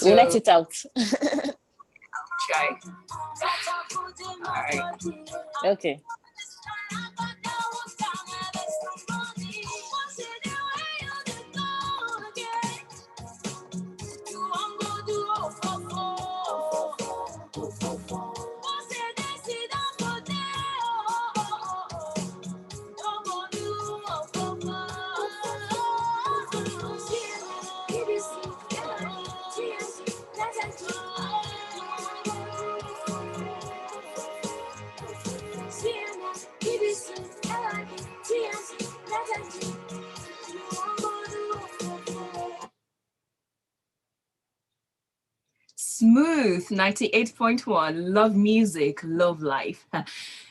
We'll let it out. Try. All right. Okay. Smooth 98.1. Love music, love life.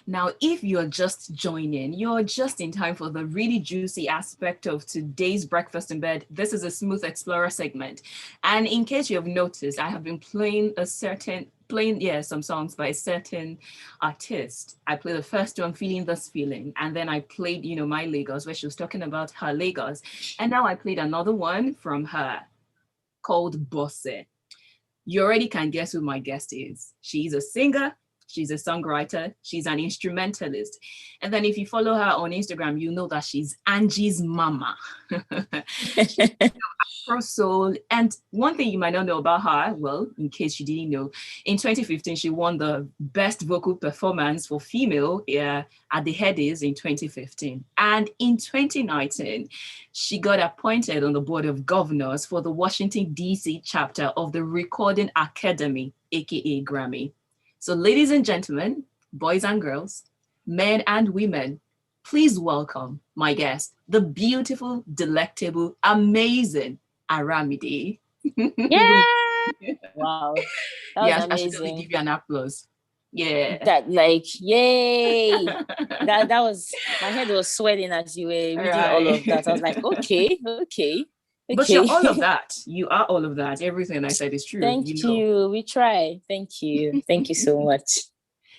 Now, if you're just joining, you're just in time for the really juicy aspect of today's Breakfast in Bed. This is a Smooth Explorer segment. And in case you have noticed, I have been playing some songs by a certain artist. I played the first one, Feeling This Feeling. And then I played, My Lagos, where she was talking about her Lagos. And now I played another one from her called Bosse. You already can guess who my guest is. She's a singer, she's a songwriter, she's an instrumentalist. And then if you follow her on Instagram, you know that she's Angie's mama. Afro soul. And one thing you might not know about her, well, in case you didn't know, in 2015, she won the best vocal performance for female at the Headies in 2015. And in 2019, she got appointed on the board of governors for the Washington, D.C. chapter of the Recording Academy, aka Grammy. So ladies and gentlemen, boys and girls, men and women, please welcome my guest, the beautiful, delectable, amazing Aramide. Yeah. Wow. That was amazing. I should really give you an applause. Yeah. Yay. that was, my head was sweating as you were reading all of that. I was like, okay. But you're all of that. You are all of that. Everything I said is true. Thank you. We try. Thank you. Thank you so much.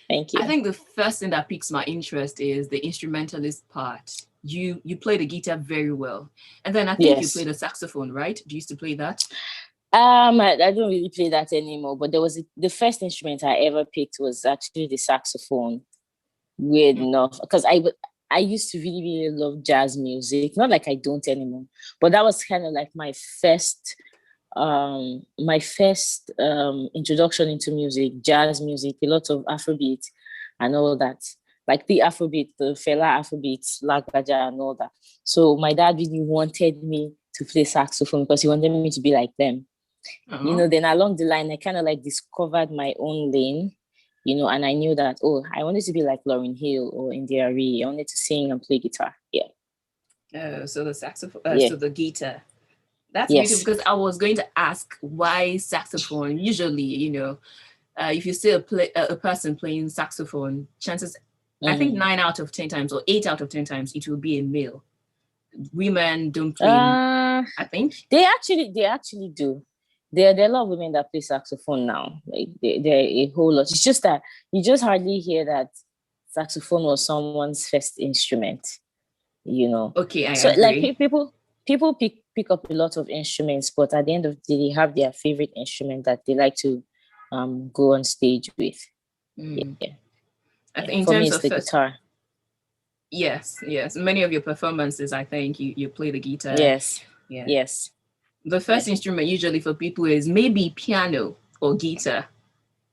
Thank you. I think the first thing that piques my interest is the instrumentalist part. You play the guitar very well. And then I think you play the saxophone, right? Do you used to play that? I don't really play that anymore, but there was the first instrument I ever picked was actually the saxophone. Weird enough, because I used to really, really love jazz music. Not like I don't anymore, but that was kind of like my first introduction into music, jazz music, a lot of Afrobeat and all that. Like the Afrobeat, the Fela Afrobeat, Lagbaja and all that. So my dad really wanted me to play saxophone because he wanted me to be like them. Uh-huh. Then along the line, I kind of like discovered my own lane, and I knew that, I wanted to be like Lauryn Hill or India Arie. I wanted to sing and play guitar. Yeah. So the saxophone, so the guitar. That's beautiful, because I was going to ask why saxophone. Usually, if you see a person playing saxophone, chances, I think 9 out of 10 times or 8 out of 10 times, it will be a male. Women don't play, I think. They actually do. There are a lot of women that play saxophone now. Like there are a whole lot. It's just that you just hardly hear that saxophone was someone's first instrument. Okay, I so agree. Like people pick up a lot of instruments, but at the end of the day, they have their favorite instrument that they like to go on stage with. Yeah. I think for me, it's the guitar. Yes. Many of your performances, I think you play the guitar. Yes. Yeah. Yes. The first instrument usually for people is maybe piano or guitar,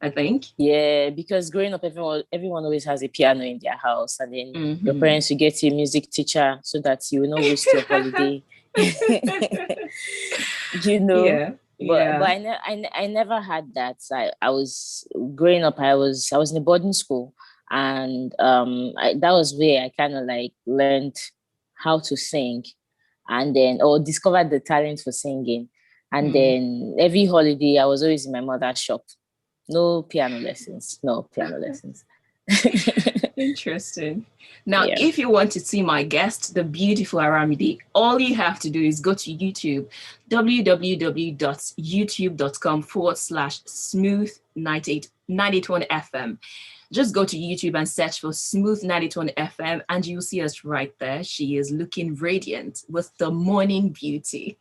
I think. Yeah, because growing up, everyone always has a piano in their house, and then your parents will get you a music teacher so that you will not waste your holiday. Yeah. But I never had that. I was growing up. I was in a boarding school, and that was where I kind of like learned how to sing, and then discovered the talent for singing. And then every holiday, I was always in my mother's shop. No piano lessons. Interesting. Now, if you want to see my guest, the beautiful Aramide, all you have to do is go to YouTube, www.youtube.com/smooth981FM. Just go to YouTube and search for Smooth 92 FM and you'll see us right there. She is looking radiant with the morning beauty.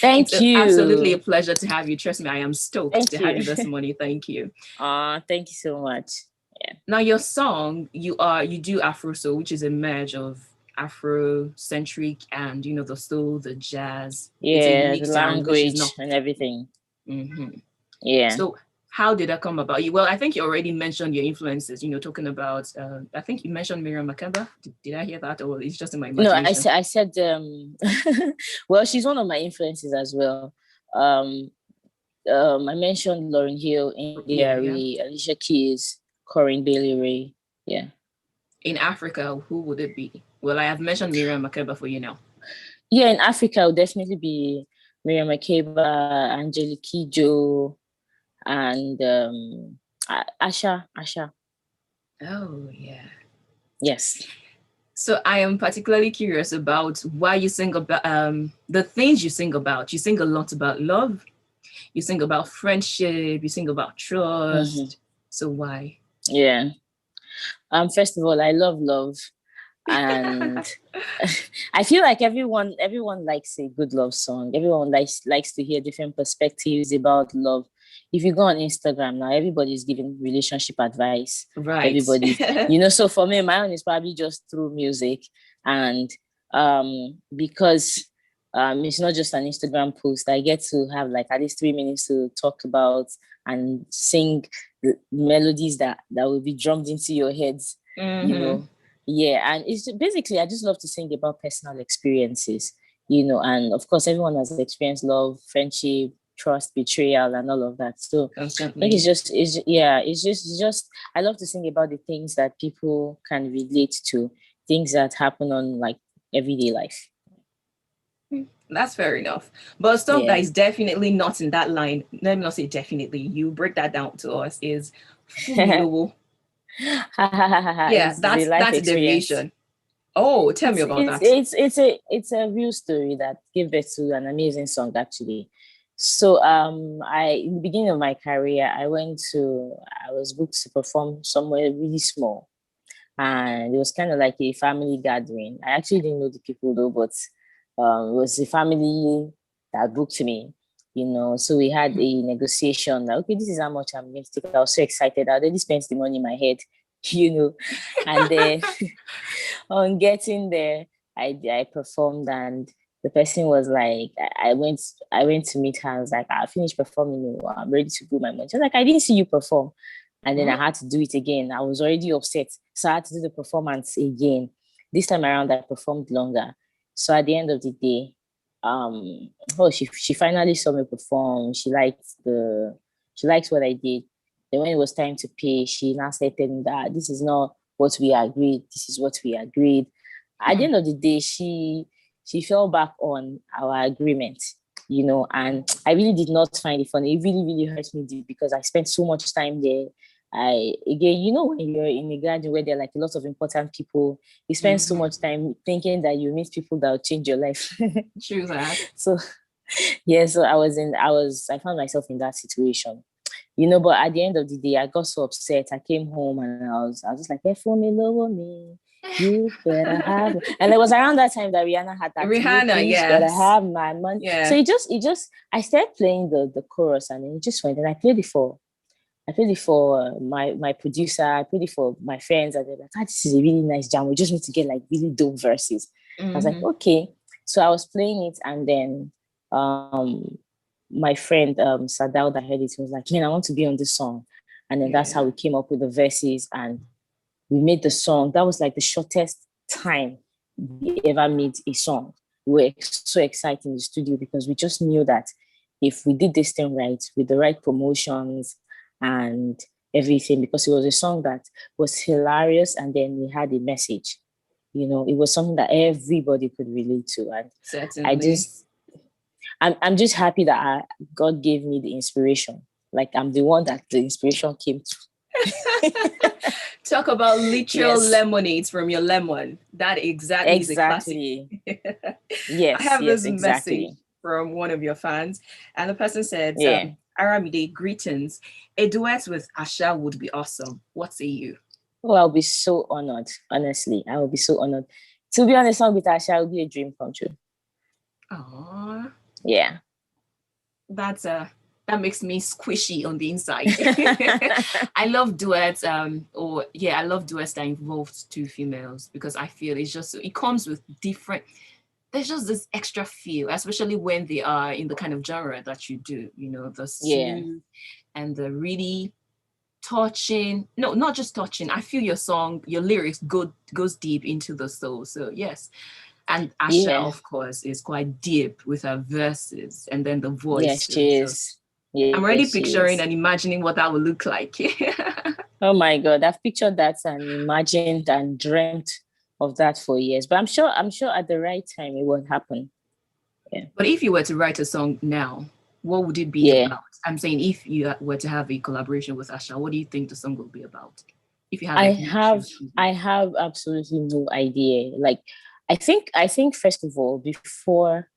Thank you. Absolutely a pleasure to have you. Trust me, I am stoked to you. have you this morning. Thank you. Thank you so much. Yeah. Now your song, you do Afro soul, which is a merge of Afrocentric and the soul, the jazz. Yeah, the language and everything. Mm-hmm. Yeah. So how did that come about? Well, I think you already mentioned your influences, talking about, I think you mentioned Miriam Makeba. Did I hear that, or it's just in my imagination? No, I said, well, she's one of my influences as well. I mentioned Lauryn Hill, India Ray, Alicia Keys, Corinne Bailey Ray. Yeah. In Africa, who would it be? Well, I have mentioned Miriam Makeba for you now. Yeah, in Africa, it would definitely be Miriam Makeba, Angelique Kidjo, and Asha. Oh, yeah. Yes. So I am particularly curious about why you sing about the things you sing about. You sing a lot about love. You sing about friendship. You sing about trust. Mm-hmm. So why? Yeah. First of all, I love love. And I feel like everyone likes a good love song. Everyone likes to hear different perspectives about love. If you go on Instagram now, everybody's giving relationship advice. Right. Everybody, so for me, my own is probably just through music. And because it's not just an Instagram post, I get to have like at least 3 minutes to talk about and sing the melodies that will be drummed into your heads, mm-hmm. Yeah, and it's basically, I just love to sing about personal experiences, and of course, everyone has experienced love, friendship, trust, betrayal, and all of that. So constantly. I think it's just, I love to sing about the things that people can relate to, things that happen on like everyday life. That's fair enough. But stuff that is definitely not in that line, let me not say definitely, you break that down to us, is yeah, that's a deviation. Oh, tell me about that. It's a real story that gave birth to an amazing song, actually. So in the beginning of my career, I was booked to perform somewhere really small, and it was kind of like a family gathering. I actually didn't know the people though, but it was a family that booked me. So we had a negotiation like, okay, this is how much I'm going to take. I was so excited. I already spent the money in my head, and then on getting there, I performed, and the person was like, I went to meet her. I was like, I finished performing. I'm ready to go my money. She was like, I didn't see you perform. And then I had to do it again. I was already upset. So I had to do the performance again. This time around, I performed longer. So at the end of the day, she finally saw me perform. She liked what I did. Then when it was time to pay, she now said telling me that this is not what we agreed. This is what we agreed. At the end of the day, she fell back on our agreement, and I really did not find it funny. It really, really hurt me deep because I spent so much time there. When you're in a garden where there are like a lot of important people, you spend so much time thinking that you meet people that will change your life. True that. So I found myself in that situation, but at the end of the day, I got so upset. I came home and I was just like, for me, lower me. You better have it. And it was around that time that Rihanna had that. Rihanna, yes. Better have my money. Yeah. So it just I started playing the chorus, and it just went, and I played it for my producer. I played it for my friends, and they're like, this is a really nice jam. We just need to get like really dope verses. I was like, okay. So I was playing it, and then my friend Sadao that heard it was like, man, I want to be on this song. And then that's how we came up with the verses, and we made the song. That was like the shortest time we ever made a song. We were so excited in the studio because we just knew that if we did this thing right, with the right promotions and everything, because it was a song that was hilarious, and then we had a message. It was something that everybody could relate to. And certainly. I'm just happy that God gave me the inspiration. Like I'm the one that the inspiration came to. Talk about literal lemonades from your lemon. That exactly is a classic. Yes. I have this message from one of your fans, and the person said, Aramide, greetings. A duet with Asha would be awesome. What say you? Oh, I'll be so honored. Honestly, I will be so honored. To be honest, song with Asha will be a dream come true. Oh, Yeah. That makes me squishy on the inside. I love duets, I love duets that involve two females because I feel it comes with different. There's just this extra feel, especially when they are in the kind of genre that you do. You know, the Yeah. smooth and the really touching. No, not just touching. I feel your lyrics goes deep into the soul. So yes, and Asha, Yeah. of course, is quite deep with her verses and then the Yes, voice. she So is. I'm Yes, already she picturing is. and imagining what that would look like. Oh my God, I've pictured that and imagined and dreamt of that for years. But I'm sure at the right time it will happen. Yeah. But if you were to write a song now, what would it be Yeah. about? I'm saying if you were to have a collaboration with Asha, what do you think the song will be about? If you had like no choice. I have absolutely no idea. Like I think first of all, before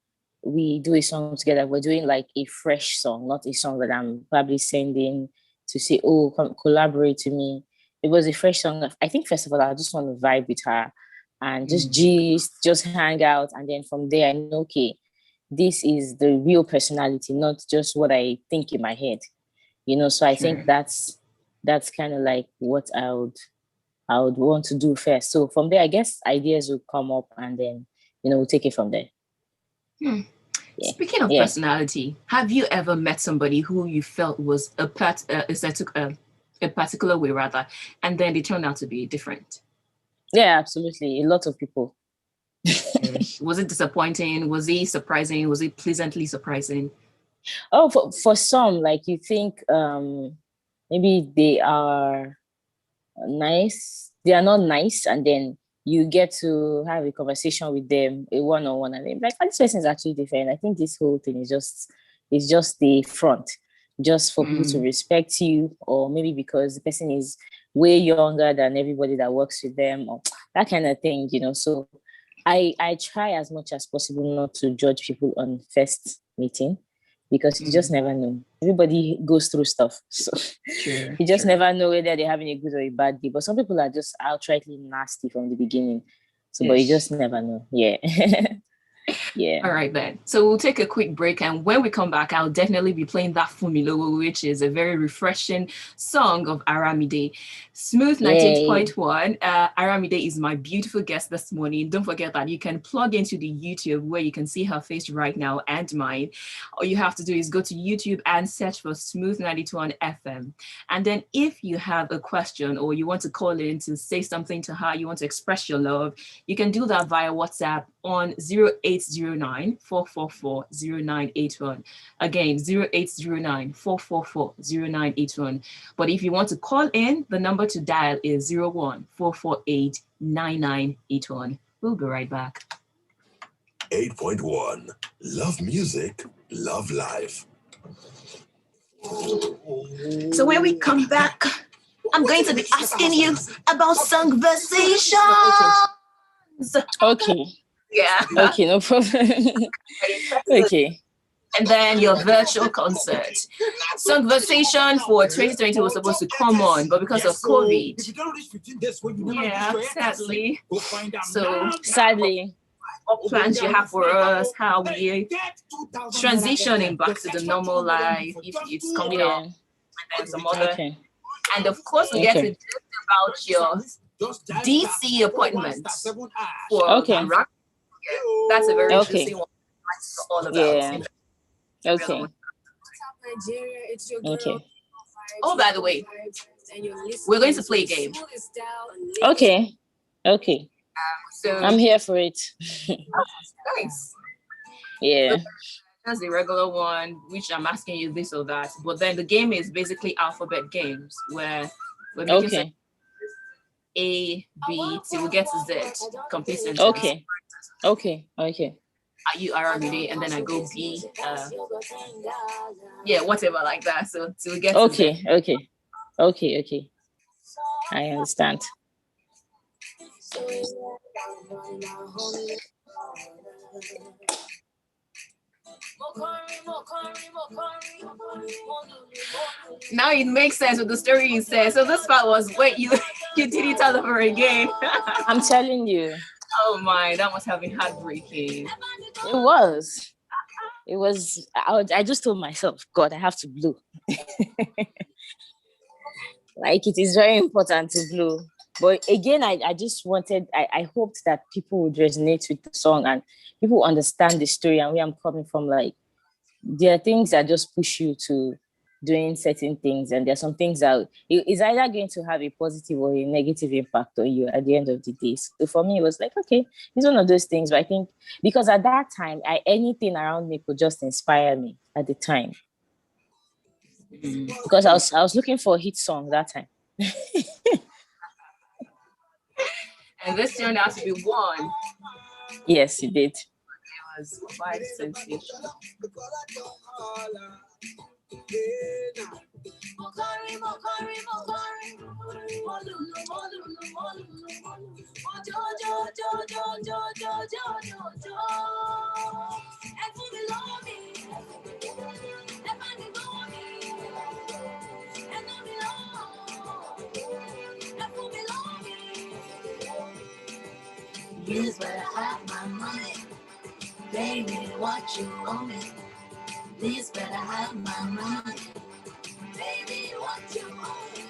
we do a song together, we're doing like a fresh song, not a song that I'm probably sending to say, oh, come collaborate to me. It was a fresh song. I think first of all, I just want to vibe with her and just Mm, gist, just hang out. And then from there, I know, okay, this is the real personality, not just what I think in my head. So I think sure. that's kind of like what I would want to do first. So from there, I guess ideas will come up and then, we'll take it from there. Hmm. Yeah. Speaking of Yeah. personality, have you ever met somebody who you felt was a particular way rather, and then they turned out to be different? Yeah, absolutely. A lot of people. Was it disappointing? Was it surprising? Was it pleasantly surprising? Oh, for some, like you think maybe they are nice. They are not nice, and then you get to have a conversation with them, a one-on-one, and then like, "Ah, this person is actually different." I think this whole thing is just the front, just for people to Mm, respect you, or maybe because the person is way younger than everybody that works with them, or that kind of thing. So I try as much as possible not to judge people on first meeting because you just mm, never know. Everybody goes through stuff. So sure, you just sure. never know whether they're having a good or a bad day. But some people are just outrightly nasty from the beginning. So, but you just Ish. never know. Yeah. Yeah. All right then. So we'll take a quick break, and when we come back, I'll definitely be playing that Fumilowo, which is a very refreshing song of Aramide. Smooth Yay. 98.1. Aramide is my beautiful guest this morning. Don't forget that you can plug into the YouTube where you can see her face right now and mine. All you have to do is go to YouTube and search for Smooth 92.1 FM. And then if you have a question or you want to call in to say something to her, you want to express your love, you can do that via WhatsApp on 0809-444-0981. Again, 0809-444-0981. But if you want to call in, the number to dial is 01-448-9981. We'll be right back. 8.1. Love music, love life. So when we come back, I'm going to be asking you about songversations. Okay. Yeah. Okay, no problem. Okay. And then your virtual concert. Songversation for 2020 was supposed to come on, but because of COVID, yeah, sadly. So Sadly. what plans you have for us? How we transitioning back to the normal life if it's coming up, Yeah. and then some other. Okay. And of course, we get to Okay. just about your DC appointment for Okay. rock. That's a very Okay. interesting one. All about. Yeah. Okay. Okay. Oh, by the way, we're going to play a game. Okay. Okay. So I'm here for it. nice. Yeah. So that's the regular one, which I'm asking you this or that. But then the game is basically alphabet games where we're making Okay. A, B till we get to Z. Complete sentence. Okay. Okay. Okay. Are you Aramide? And then I go B. Yeah, whatever like that. So till we get to Z. Okay. Okay. Okay. Okay. I understand. Now it makes sense with the story you said. So this part was, wait, you you did it all over again. I'm telling you. Oh my, that must have been heartbreaking. It was. It was. I just told myself, God, I have to blow. Like, it is very important to blow. But again, I just wanted, I hoped that people would resonate with the song and people understand the story and where I'm coming from. Like, there are things that just push you to doing certain things, and there are some things that it's either going to have a positive or a negative impact on you at the end of the day. So for me, it was like, okay, it's one of those things. But I think because at that time, anything around me could just inspire me at the time. Because I was looking for a hit song that time. And this turned out to be one. Yes, it did. It was quite sensational. Please better have my money. Baby, what you owe me. Please better have my money. Baby, what you owe me.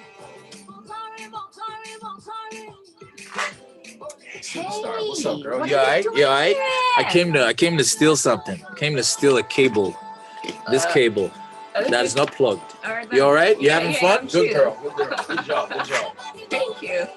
Superstar, what's up, girl? You alright? You alright? I came to steal something. I came to steal a cable. This cable. That is not plugged. All right, You alright? You yeah, having yeah, fun? I'm Good chill. girl. Good girl. Good job. Good job. Thank you.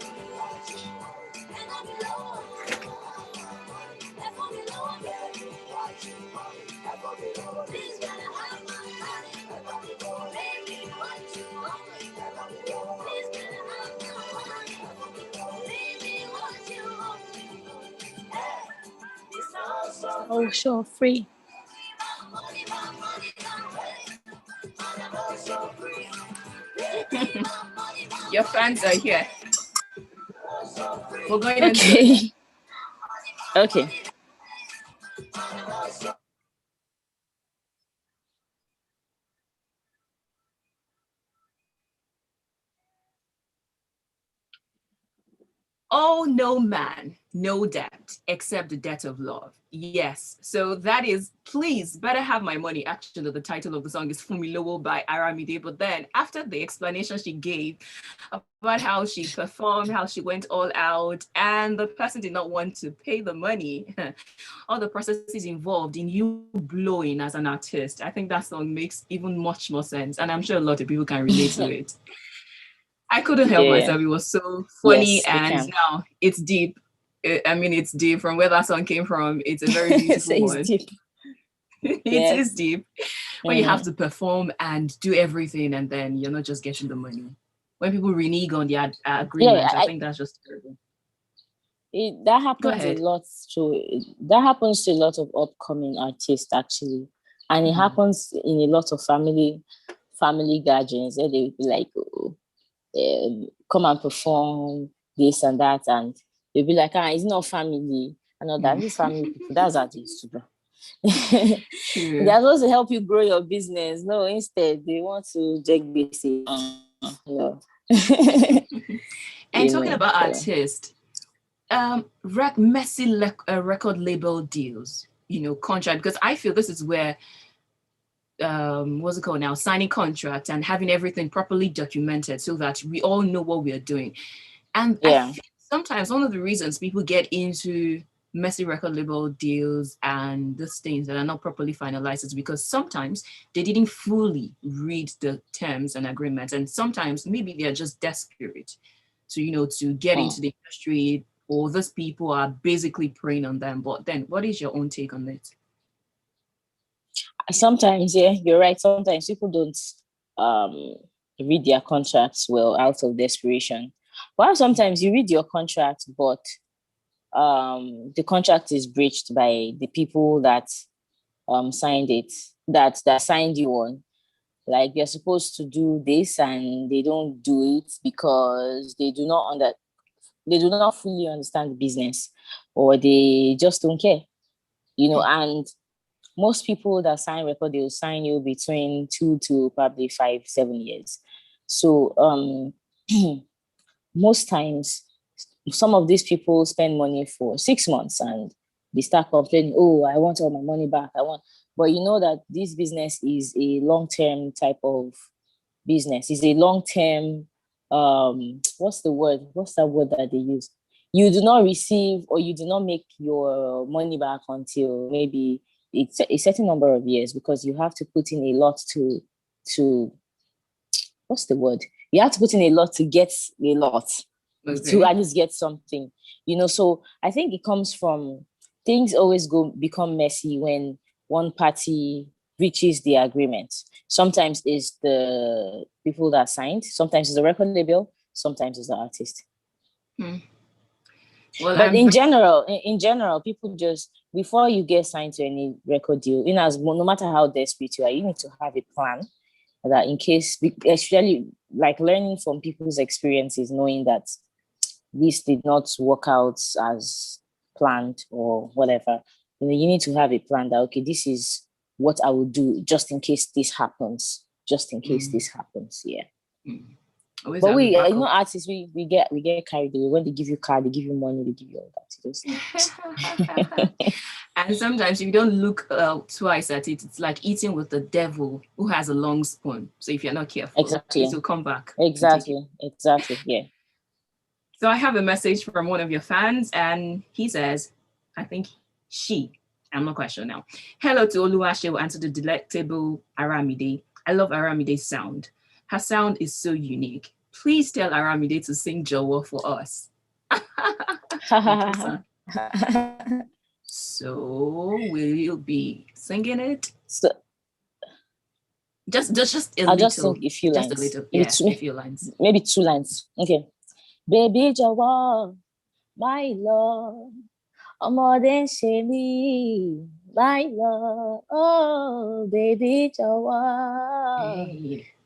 Oh, sure, free. Your fans are here. We're going into Okay. Okay. Oh, no man, no debt, except the debt of love. Yes. So that is Please Better Have My Money. Actually, the title of the song is Fumilowo by Aramide. But then after the explanation she gave about how she performed, how she went all out, and the person did not want to pay the money, all the processes involved in you blowing as an artist, I think that song makes even much more sense. And I'm sure a lot of people can relate to it. I couldn't help myself. It was so funny, Yes, and now it's deep. I mean, it's deep from where that song came from. It's a very beautiful one. Deep. It is deep. When you have to perform and do everything, and then you're not just getting the money. When people renege on the agreement, I think that's just terrible. That happens a lot. That happens to a lot of upcoming artists, actually, and it happens in a lot of family gatherings. Where they be like, come and perform this and that, and they'll be like, it's not family, and all that. This family people, that's how they used to do. They're supposed to help you grow your business. No, instead they want to take basic. No. And talking about artists, messy record label deals, contract, because I feel this is where what's it called now, signing contracts and having everything properly documented so that we all know what we are doing. And I feel sometimes one of the reasons people get into messy record label deals and those things that are not properly finalized is because sometimes they didn't fully read the terms and agreements, and sometimes maybe they're just desperate to get into the industry, or those people are basically preying on them. But then what is your own take on it? Sometimes, you're right. Sometimes people don't read their contracts well out of desperation. Well, sometimes you read your contract, but the contract is breached by the people that signed it, that signed you on. Like, they're supposed to do this and they don't do it because they do not fully understand the business, or they just don't care, and most people that sign record, they'll sign you between 2 to probably 5, 7 years. So most times, some of these people spend money for 6 months and they start complaining, oh, I want all my money back. But you know that this business is a long-term type of business. It's a long-term, what's the word? What's that word that they use? You do not receive or you do not make your money back until maybe it's a certain number of years, because you have to put in a lot to what's the word? You have to put in a lot to get a lot, to at least get something, So I think it comes from things always become messy when one party reaches the agreement. Sometimes it's the people that signed, sometimes it's the record label, sometimes it's the artist. Well, but in general, people just, before you get signed to any record deal, no matter how desperate you are, you need to have a plan that in case, especially like learning from people's experiences, knowing that this did not work out as planned or whatever, you need to have a plan that, okay, this is what I will do just in case this happens. Yeah. But artists, we get carried away. When they give you car, they give you money, they give you all that. And sometimes if you don't look twice at it, it's like eating with the devil who has a long spoon. So if you're not careful, exactly, it will come back. Exactly, yeah. So I have a message from one of your fans, and he says, I think I'm not quite sure now. Hello to Oluwaseun and to the delectable Aramide. I love Aramide's sound. Her sound is so unique. Please tell Aramide to sing Jowo for us. So will you be singing it? Just a little. I'll just sing a few lines. Just a little. Yeah, a few lines. Maybe 2 lines. Okay. Baby Jowo, my love. Ọmọdé ń ṣe mí, my love. Oh, baby Jowo.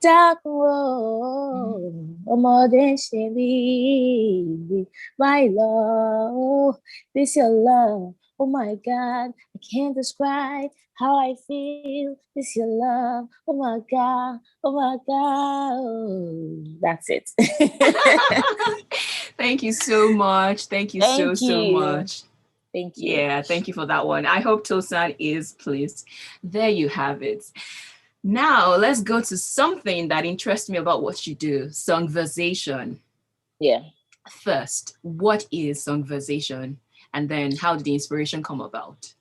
Dákun o, ọmọdé ń ṣe mí, my love. This your love. Oh my God, I can't describe how I feel. This your love. Oh my God, oh my God. Oh, that's it. Thank you so much. Thank you so much. Thank you. Yeah, thank you for that one. I hope Tosan is pleased. There you have it. Now, let's go to something that interests me about what you do, songversation. Yeah. First, what is songversation? And then how did the inspiration come about?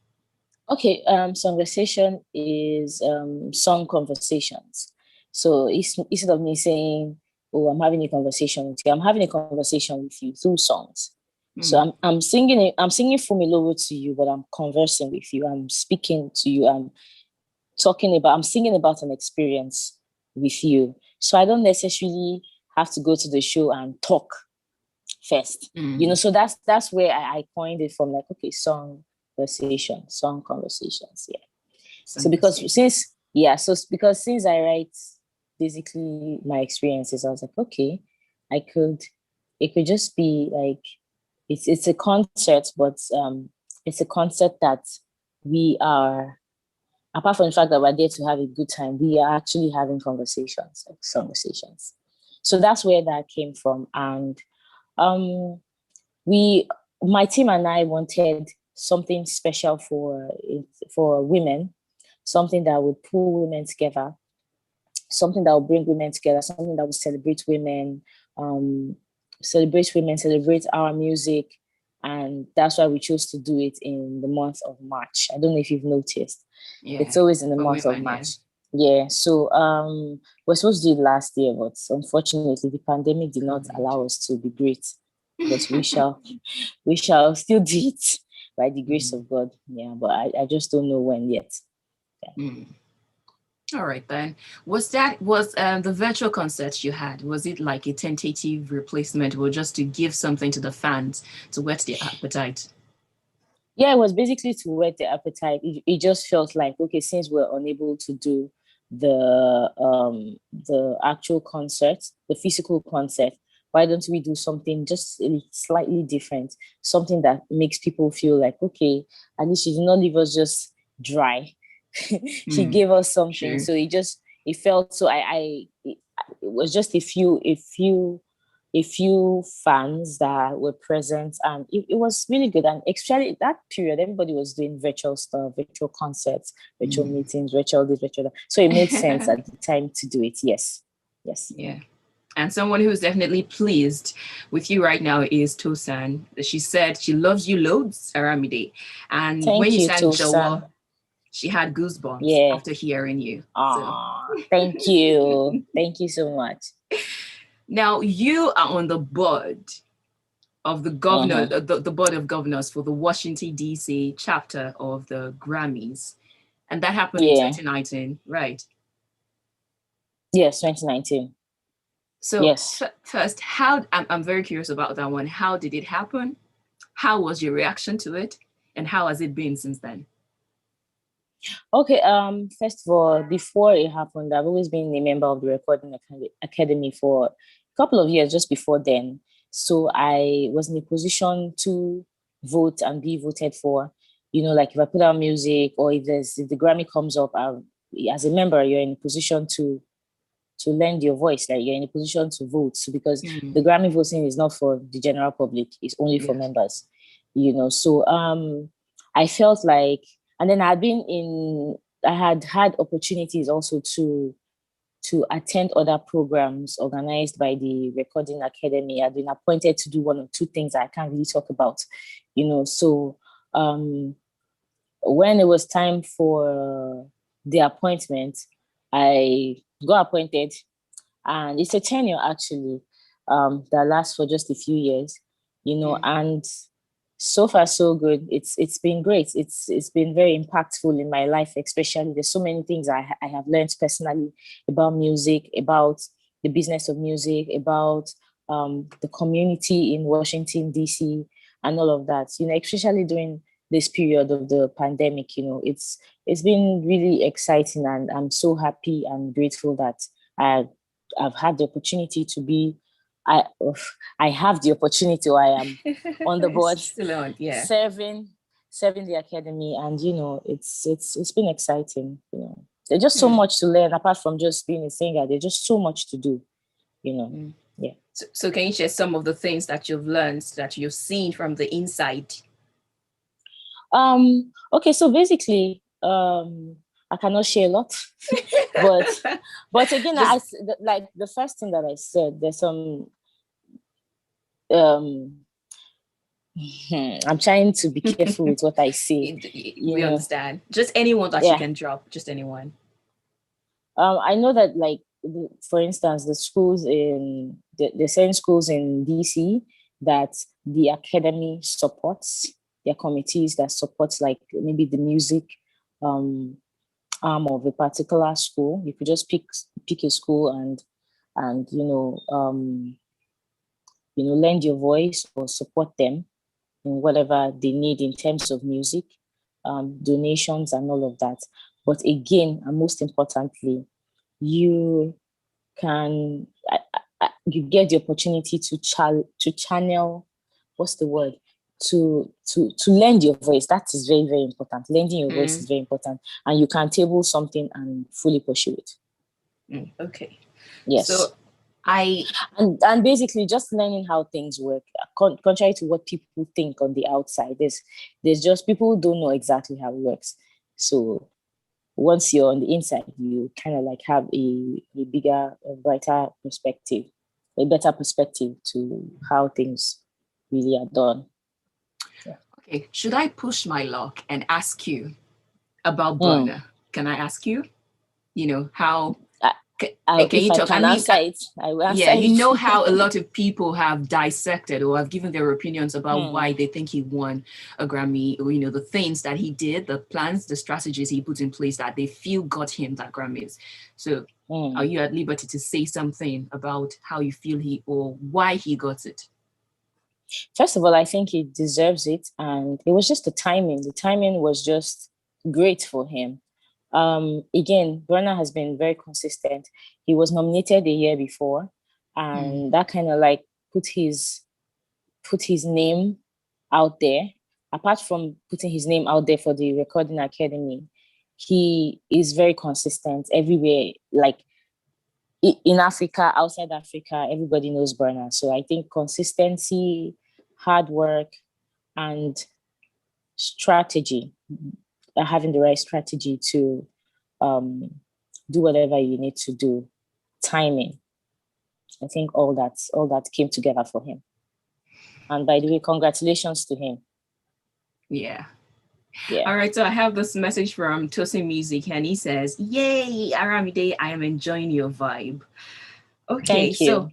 Okay, songversation is song conversations. So instead of me saying, oh, I'm having a conversation with you, I'm having a conversation with you through songs. So I'm singing Fumilowo to you, but I'm conversing with you. I'm speaking to you. I'm singing about an experience with you. So I don't necessarily have to go to the show and talk first. So that's where I coined it from, like, okay, song conversations. Yeah. So because since I write basically my experiences, I was like, okay, it could just be like, it's a concert, but it's a concert that we are, apart from the fact that we're there to have a good time, we are actually having conversations. So that's where that came from. And my team and I wanted something special for women, something that would pull women together, something that would bring women together, something that would celebrate women, celebrate our music. And that's why we chose to do it in the month of March. I don't know if you've noticed. Yeah, it's always in the month of March. Yeah. So we're supposed to do it last year, but unfortunately the pandemic did not allow us to be great. But we shall still do it by the grace of God. Yeah, but I just don't know when yet. Yeah. All right then. Was the virtual concert you had, was it like a tentative replacement, or just to give something to the fans to whet their appetite? Yeah, it was basically to whet the appetite. It just felt like, okay, since we're unable to do the actual concert, the physical concert, why don't we do something just slightly different, something that makes people feel like, okay, at least you did not leave us just dry. She gave us something. Sure. So it felt so. It was just a few fans that were present, and it was really good. And especially that period, everybody was doing virtual stuff, virtual concerts, virtual meetings, virtual this, virtual that. So it made sense at the time to do it. Yes. Yeah. And someone who's definitely pleased with you right now is Tosan. She said she loves you loads, Aramide. And Thank when you you, sang Tosan. Jawa, she had goosebumps after hearing you. Thank you. Thank you so much. Now you are on the board of the governor, the board of governors for the Washington D.C. chapter of the Grammys, and that happened in 2019, right? Yes, 2019. So yes. First, I'm very curious about that one. How did it happen? How was your reaction to it, and how has it been since then? Okay. First of all, before it happened, I've always been a member of the Recording Academy for a couple of years. Just before then, so I was in a position to vote and be voted for. Like if I put out music, or if the Grammy comes up, as a member, you're in a position to lend your voice, like you're in a position to vote. So because the Grammy voting is not for the general public, it's only for members, So I felt like, and then I had opportunities also to attend other programs organized by the Recording Academy. I've been appointed to do one or two things I can't really talk about, So when it was time for the appointment, I got appointed, and it's a tenure actually that lasts for just a few years, and so far so good. It's been great. It's been very impactful in my life, especially there's so many things I have learned personally about music, about the business of music, about the community in Washington DC, and all of that, especially during this period of the pandemic. It's been really exciting, and I'm so happy and grateful that I've had the opportunity to be. I have the opportunity, or I am on the board, still on, serving the academy, and it's been exciting. There's just so much to learn apart from just being a singer. There's just so much to do. Yeah. So can you share some of the things that you've learned, that you've seen from the inside? Okay, so basically, I cannot share a lot, but again, like the first thing that I said, there's some. I'm trying to be careful with what I say. We understand. Just anyone that you can drop, just anyone. I know that, like, for instance, the schools in the same schools in DC that the academy supports, their committees that supports, like maybe the music arm of a particular school. You could just pick a school and lend your voice or support them in whatever they need in terms of music, donations, and all of that. But again, and most importantly, you can you get the opportunity to channel, what's the word, to lend your voice. That is very, very important. Lending your voice is very important, and you can table something and fully pursue it. Okay. Yes. So and basically just learning how things work, contrary to what people think on the outside. There's just people who don't know exactly how it works. So once you're on the inside, you kind of like have a bigger, a brighter perspective, a better perspective to how things really are done. Yeah. Okay, should I push my luck and ask you about Burner? Can I ask you? How? Can you talk? I will answer it. Yeah, how a lot of people have dissected or have given their opinions about why they think he won a Grammy, or the things that he did, the plans, the strategies he put in place that they feel got him that Grammys. So are you at liberty to say something about how you feel or why he got it? First of all, I think he deserves it, and it was just the timing. The timing was just great for him. Again, Burna has been very consistent. He was nominated a year before, and that kind of like put his name out there. Apart from putting his name out there for the Recording Academy, he is very consistent everywhere. Like in Africa, outside Africa, everybody knows Burna. So I think consistency, hard work, and strategy, having the right strategy to do whatever you need to do, timing. I think all that came together for him. And by the way, congratulations to him. Yeah. Yeah. All right, so I have this message from Tosin Music, and he says, "Yay, Aramide, I am enjoying your vibe." Okay, Thank you. so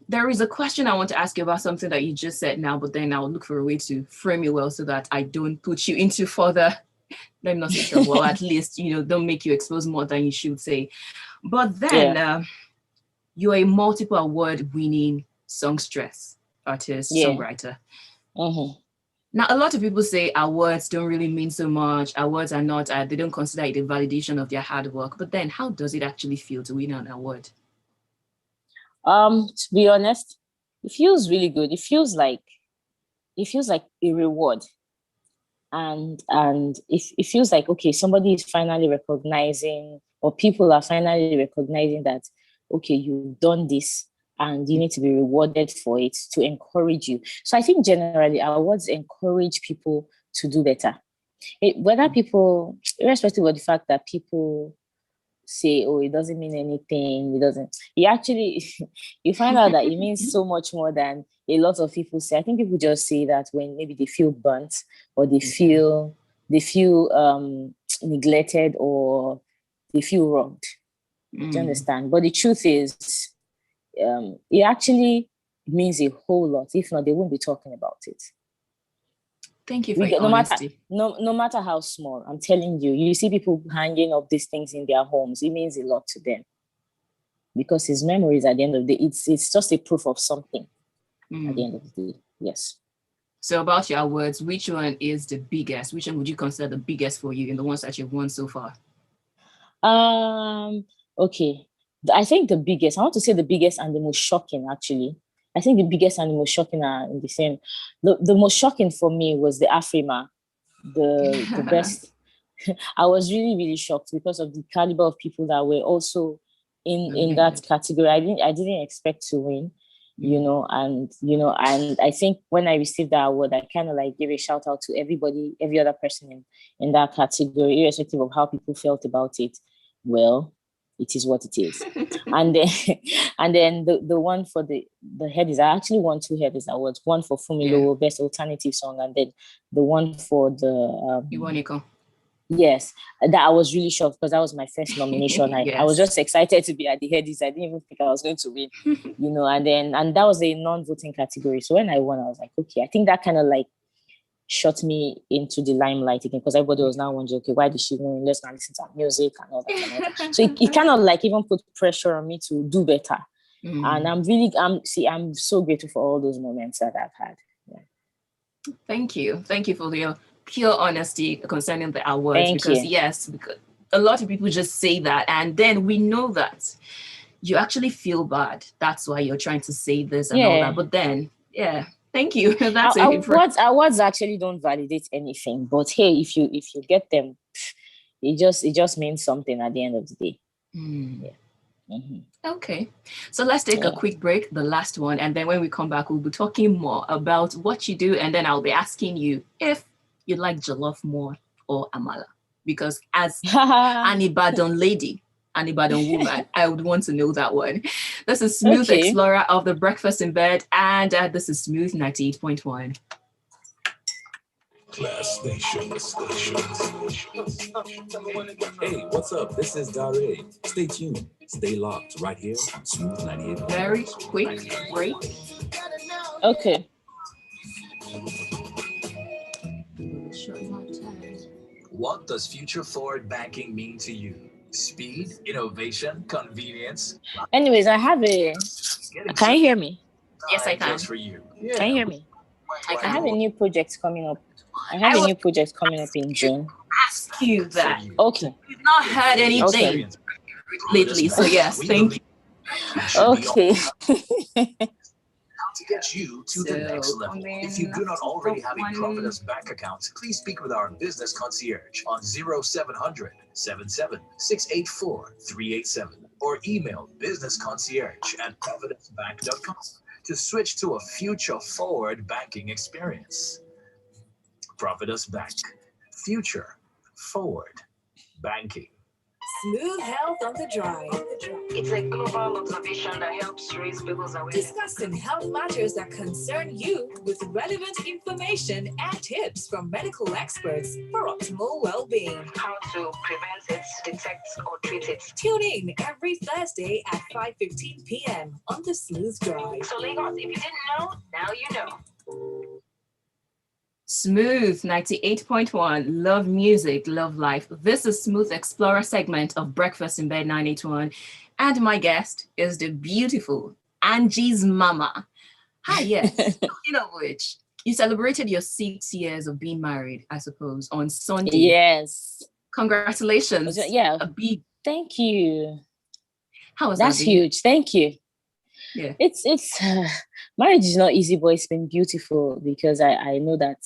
there is a question I want to ask you about something that you just said now, but then I'll look for a way to frame it well so that I don't put you into further, let me not say trouble, or at least, don't make you expose more than you should say. But then you're a multiple award-winning songstress, artist, songwriter. Mm-hmm. Now, a lot of people say awards don't really mean so much. Awards are not, they don't consider it a validation of their hard work. But then how does it actually feel to win an award? To be honest, it feels really good. It feels like a reward. And it feels like, okay, somebody is finally recognizing, or people are finally recognizing that, okay, you've done this, and you need to be rewarded for it, to encourage you. So I think generally awards encourage people to do better. Whether people, irrespective of the fact that people say, oh, it doesn't mean anything, you find out that it means so much more than a lot of people say. I think people just say that when maybe they feel burnt, or they feel neglected, or they feel wronged. Do you understand? But the truth is, it actually means a whole lot. If not, they won't be talking about it. Thank you for your honesty. No matter how small, I'm telling you, you see people hanging up these things in their homes. It means a lot to them, because his memories at the end of the day, it's just a proof of something at the end of the day. Yes. So about your awards, which one is the biggest? Which one would you consider the biggest for you in the ones that you've won so far? Okay. I think I want to say the biggest and the most shocking, actually. I think the biggest and the most shocking are in the same. The most shocking for me was the Afrima, the best. I was really, really shocked because of the caliber of people that were also in that category. I didn't expect to win, and I think when I received that award, I kind of like gave a shout out to everybody, every other person in that category, irrespective of how people felt about it. Well, it is what it is. and then the one for the Headies, I actually won 2 Headies awards, one for Fumilo, Best Alternative Song, and then the one for the Iwaniko. Yes, that I was really shocked because that was my first nomination. I was just excited to be at the Headies. I didn't even think I was going to win, and that was a non-voting category. So when I won, I was like, okay, I think that kind of like shot me into the limelight again, because everybody was now wondering, okay, why did she win? Let's not listen to her music and all that. So it kind of like even put pressure on me to do better. And I'm so grateful for all those moments that I've had. Yeah. Thank you for your pure honesty concerning the awards. Because a lot of people just say that, and then we know that you actually feel bad. That's why you're trying to say this and all that. But then, thank you. That's awards actually don't validate anything. But hey, if you get them, it just means something at the end of the day. Yeah. Mm-hmm. Okay, so let's take a quick break, the last one, and then when we come back, we'll be talking more about what you do, and then I'll be asking you if you like jollof more or amala, because as an Ibadan lady, an Ibadan woman, I would want to know that one. This is Smooth Explorer of the Breakfast in Bed, and this is Smooth 98.1. Class Station. Hey, what's up? This is Dare. Stay tuned. Stay locked right here on Smooth 98. Very quick break. Okay. What does future forward banking mean to you? Speed, innovation, convenience. Anyways, Can you hear me? Yes, I can. Just for you. Can you hear me? I have a new project coming up. I have a new project coming up in June. Ask you that. Okay. We've not heard anything lately, so yes, thank you. Okay. to get you to the next level. If you do not already have a Providence bank account, please speak with our business concierge on 0700 77 684 387 or email businessconcierge@providencebank.com to switch to a future forward banking experience. Providence Bank, future forward banking. Smooth health on the drive. It's a global observation that helps raise people's awareness. Discussing health matters that concern you with relevant information and tips from medical experts for optimal well-being. How to prevent it, detect or treat it. Tune in every Thursday at 5:15 p.m. on the Smooth Drive. So Lagos, if you didn't know, now you know. Smooth 98.1. Love music, love life. This is Smooth Explorer segment of Breakfast in Bed 981. And my guest is the beautiful Angie's mama. Hi, yes. Speaking of which, you celebrated your 6 years of being married, I suppose, on Sunday. Yes. Congratulations. Yeah. A big. Thank you. How was That's that? huge. Thank you. Yeah. It's marriage is not easy, but it's been beautiful because I know that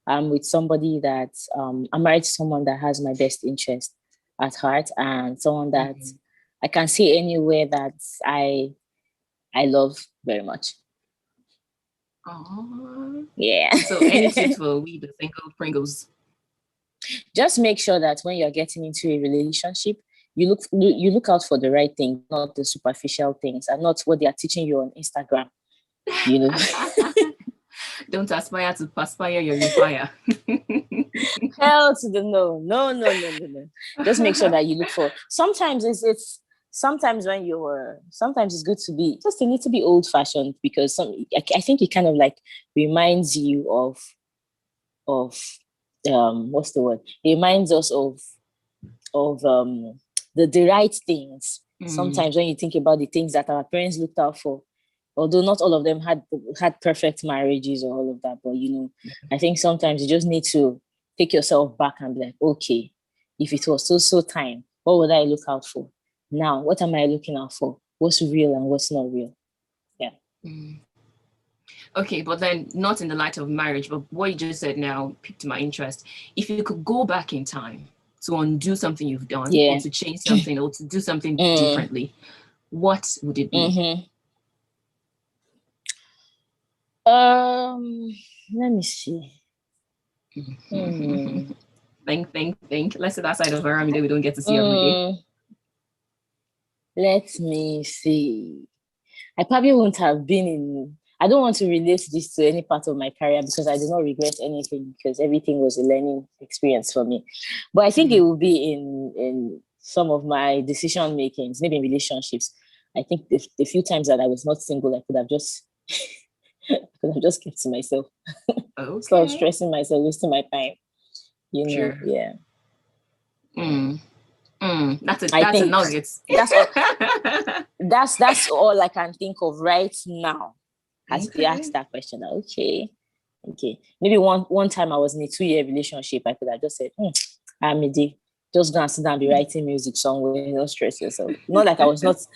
I'm with somebody that I'm married to someone that has my best interest at heart and someone that I can see anywhere that I love very much. Aww. Yeah. So any tips for we the single Pringles? Just make sure that when you're getting into a relationship, you look out for the right thing, not the superficial things, and not what they are teaching you on Instagram. You know. Don't aspire to perspire, you're in fire. Hell to the no. No. Just make sure that you look for. Sometimes it's sometimes sometimes it's good to be just a little bit old fashioned because I think it kind of like reminds you of what's the word? It reminds us of the right things. Sometimes when you think about the things that our parents looked out for, although not all of them had perfect marriages or all of that, but I think sometimes you just need to take yourself back and be like, okay, if it was so time, what would I look out for? Now, what am I looking out for? What's real and what's not real? Yeah. Okay, but then not in the light of marriage, but what you just said now piqued my interest. If you could go back in time to undo something you've done, or to change something, or to do something differently, what would it be? Let me see. Think. Let's sit outside of Aramide, we don't get to see every day. Let me see. I probably wouldn't have been I don't want to relate this to any part of my career because I do not regret anything because everything was a learning experience for me. But I think it will be in some of my decision makings, maybe in relationships. I think the few times that I was not single, I could have just kept to myself. Okay. Stop stressing myself, wasting my time. Sure. Yeah. That's a nugget. That's all I can think of right now. As they asked that question, okay. Maybe one time I was in a 2-year relationship, I could have just said, Aramide, just go and sit down and be writing music somewhere, don't stress yourself. Not like I was not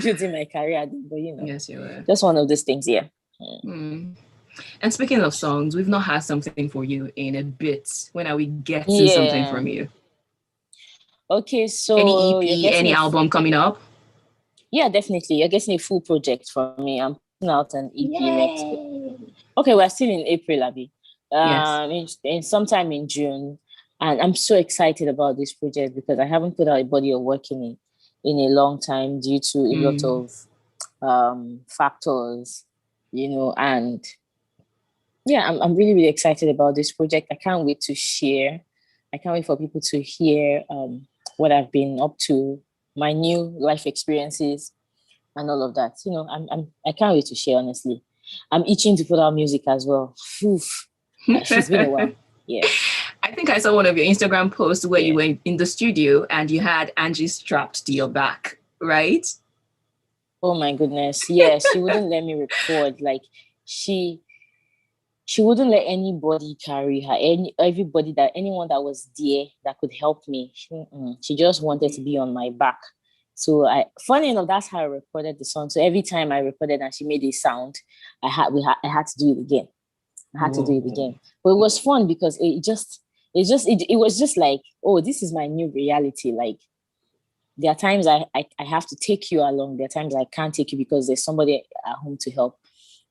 building my career, but yes, you were. Just one of those things, yeah. And speaking of songs, we've not had something for you in a bit. When are we getting something from you? Okay, so any EP, any album coming up? Yeah, definitely. You're getting a full project from me. I'm putting out an EP next week. Okay, we're still in April, Abby. Yes. In sometime in June. And I'm so excited about this project because I haven't put out a body of work in a long time due to a lot of factors, and yeah, I'm really, really excited about this project. I can't wait to share. I can't wait for people to hear what I've been up to, my new life experiences and all of that. I can't wait to share, honestly. I'm itching to put out music as well. It's been a while. Yeah. I think I saw one of your Instagram posts where you were in the studio and you had Angie strapped to your back, right? Oh my goodness. Yes, she wouldn't let me record. Like she wouldn't let anybody carry her. Anyone that was there that could help me. She just wanted to be on my back. So funny enough, that's how I recorded the song. So every time I recorded and she made a sound, I had to do it again. I had to do it again. But it was fun because it was just like, oh, this is my new reality. Like, there are times I have to take you along. There are times I can't take you because there's somebody at home to help,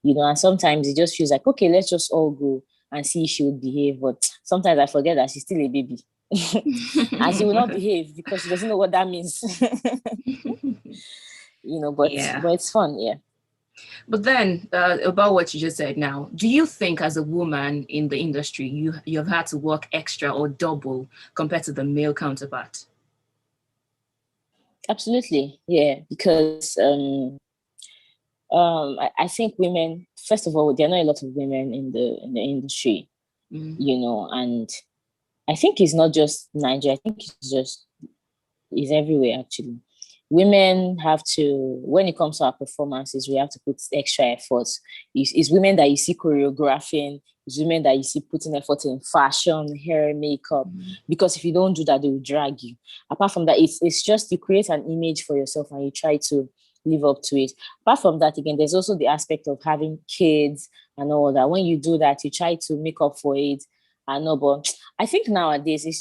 and sometimes it just feels like, okay, let's just all go and see if she would behave. But sometimes I forget that she's still a baby. And she will not behave because she doesn't know what that means. But it's fun, yeah. But then about what you just said now, do you think as a woman in the industry, you have had to work extra or double compared to the male counterpart? Absolutely, yeah, because I think women, first of all, there are not a lot of women in the industry, and I think it's not just Nigeria. I think it's everywhere actually. Women have to, when it comes to our performances, we have to put extra efforts. It's women that you see choreographing, it's women that you see putting effort in fashion, hair, makeup, because if you don't do that, they will drag you. Apart from that, it's just you create an image for yourself and you try to live up to it. Apart from that, again, there's also the aspect of having kids and all that. When you do that, you try to make up for it. I know, but I think nowadays you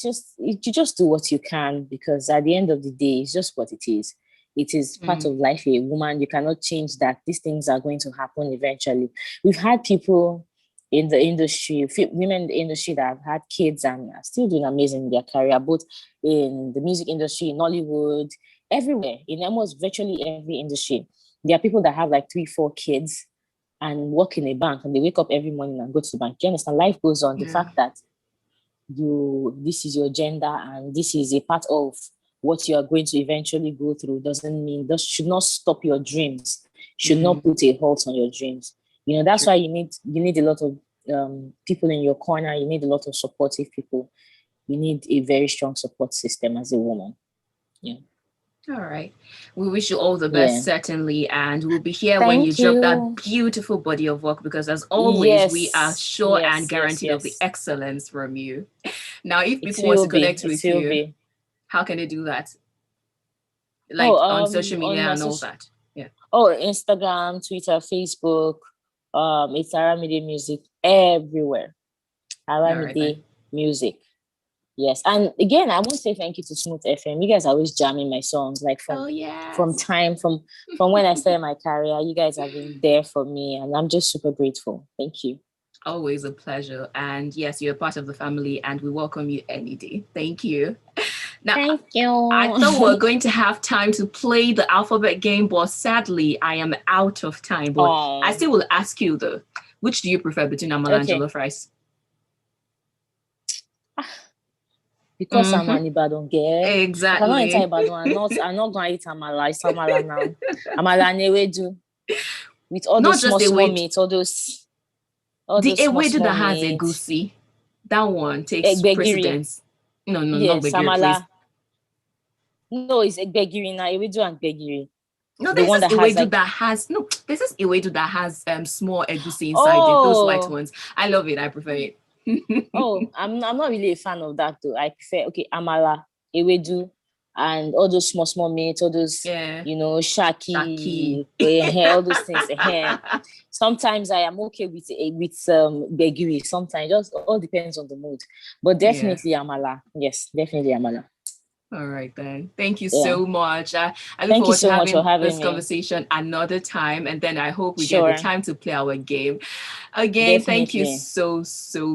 just do what you can, because at the end of the day, it's just what it is. It is part of life. A woman, you cannot change that. These things are going to happen eventually. We've had people in the industry, women in the industry that have had kids and are still doing amazing in their career, both in the music industry, in Hollywood, everywhere, in almost virtually every industry. There are people that have like 3-4 kids and work in a bank, and they wake up every morning and go to the bank. Do you understand? Life goes on. The fact that this is your gender and this is a part of what you are going to eventually go through doesn't mean, that should not stop your dreams, should not put a halt on your dreams. That's why you need a lot of people in your corner. You need a lot of supportive people. You need a very strong support system as a woman. Yeah. All right. We wish you all the best, certainly. And we'll be here when you Thank drop that beautiful body of work, because as always, we are sure and guaranteed of the excellence from you. Now, if people want to connect with you, how can they do that? Like on social media and all that? Yeah. Oh, Instagram, Twitter, Facebook. It's Aramide Music everywhere. Aramide Music. Yes. And again, I want to say thank you to Smooth FM. You guys are always jamming my songs. Like from when I started my career, you guys have been there for me, and I'm just super grateful. Thank you. Always a pleasure. And yes, you're part of the family, and we welcome you any day. Thank you. Now, thank you. I thought we were going to have time to play the alphabet game, but sadly, I am out of time. But I still will ask you though, which do you prefer between amala and jollof rice? Because I'm an Ibadan girl. Exactly. If I'm not enter Ibadan, I'm not going to eat amala. It's amala now. Amala and ewedu. With all those small meat, all those the small ewedu that has meat. egusi, that one takes precedence. No, not begiri, please. No, it's egbegiri now. Ewedu and begiri. No, there's this ewedu that has small egusi inside it. Those white ones. I love it. I prefer it. I'm not really a fan of that though. I prefer amala, ewedu, and all those small meat, all those shaki, all those things. Sometimes I am okay with begiri. Sometimes it just all depends on the mood. But definitely amala. Yes, definitely amala. All right, then. Thank you so much. I look forward to having this conversation another time. And then I hope we get the time to play our game. Again, thank you so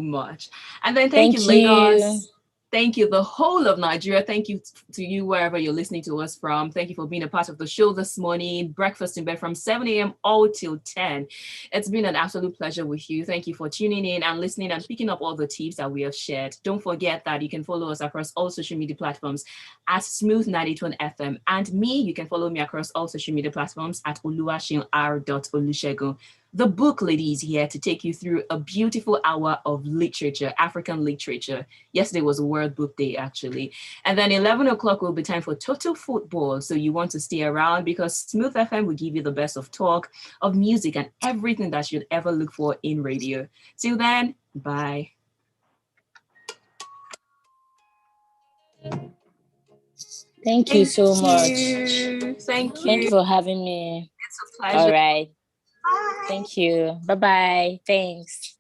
much. And then thank you, Lagos. Thank you, the whole of Nigeria. Thank you to you, wherever you're listening to us from. Thank you for being a part of the show this morning. Breakfast in Bed from 7 a.m. all till 10. It's been an absolute pleasure with you. Thank you for tuning in and listening and picking up all the tips that we have shared. Don't forget that you can follow us across all social media platforms at Smooth92 FM. And me, you can follow me across all social media platforms at Oluwaseun r.Olusegun. The book lady is here to take you through a beautiful hour of literature, African literature. Yesterday was World Book Day, actually. And then 11 o'clock will be time for Total Football. So you want to stay around because Smooth FM will give you the best of talk, of music, and everything that you'd ever look for in radio. Till then, bye. Thank you so much. Thank you. Thank you for having me. It's a pleasure. All right. Bye. Thank you. Bye-bye. Thanks.